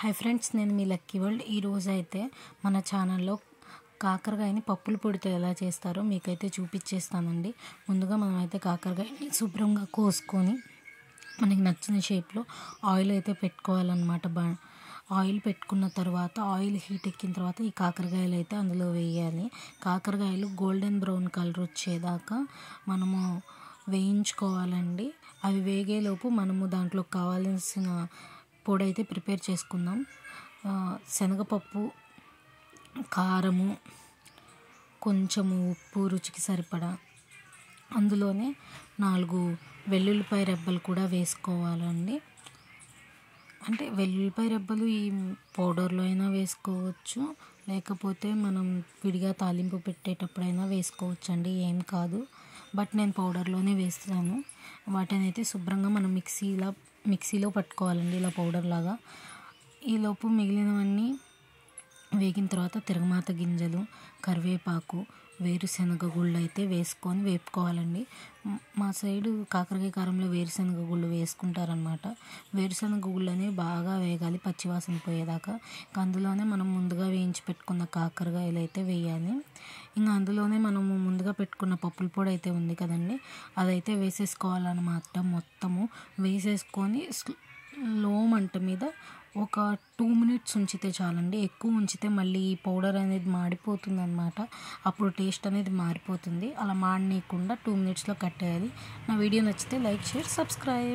Hi friends, నేను మీ lucky world. ఈరోజు అయితే మన ఛానల్లో కాకరకాయని పప్పుల పొడితో ఎలా చేస్తారో మీకైతే చూపించేస్తానండి. ముందుగా మనమైతే కాకరకాయని శుభ్రంగా కోసుకొని మనకి నచ్చిన షేప్లో ఆయిల్ అయితే పెట్టుకోవాలన్నమాట. ఆయిల్ పెట్టుకున్న తర్వాత ఆయిల్ హీట్ ఎక్కిన తర్వాత ఈ కాకరకాయలు అయితే అందులో వేయాలి. కాకరకాయలు గోల్డెన్ బ్రౌన్ కలర్ వచ్చేదాకా మనము వేయించుకోవాలండి. అవి వేగేలోపు మనము దాంట్లో కావాల్సిన పొడి అయితే ప్రిపేర్ చేసుకుందాం. శనగపప్పు, కారము, కొంచెము ఉప్పు, రుచికి సరిపడా, అందులోనే 4 వెల్లుల్లిపాయ రెబ్బలు కూడా వేసుకోవాలండి. అంటే వెల్లుల్లిపాయ రెబ్బలు ఈ పౌడర్లో అయినా వేసుకోవచ్చు, లేకపోతే మనం విడిగా తాలింపు పెట్టేటప్పుడైనా వేసుకోవచ్చు అండి, ఏం కాదు. బట్ నేను పౌడర్లోనే వేస్తున్నాను. వాటిని అయితే శుభ్రంగా మనం మిక్సీలో పట్టుకోవాలండి, ఇలా పౌడర్ లాగా. ఈలోపు మిగిలినవన్నీ వేగిన తర్వాత తిరగమాత గింజలు, కరివేపాకు, వేరుశనగ గుళ్ళు అయితే వేసుకొని వేపుకోవాలండి. మా సైడు కాకరకాయ కారంలో వేరుశనగ గుళ్ళు వేసుకుంటారనమాట. వేరుశనగ గుళ్ళు అనేవి బాగా వేగాలి, పచ్చివాసన పోయేదాకా. ఇంకా అందులోనే మనం ముందుగా వేయించి పెట్టుకున్న కాకరకాయలు అయితే వేయాలి. ఇంకా అందులోనే మనము ముందుగా పెట్టుకున్న పప్పుల పొడి అయితే ఉంది కదండి, అదైతే వేసేసుకోవాలన్నమాట. మొత్తము వేసేసుకొని లో మంట మీద ఒక 2 minutes ఉంచితే చాలండి. ఎక్కువ ఉంచితే మళ్ళీ ఈ పౌడర్ అనేది మాడిపోతుంది అనమాట. అప్పుడు టేస్ట్ అనేది మారిపోతుంది. అలా మాడనీయకుండా 2 minutesలో కట్టేయాలి. నా వీడియో నచ్చితే లైక్, షేర్, సబ్స్క్రైబ్.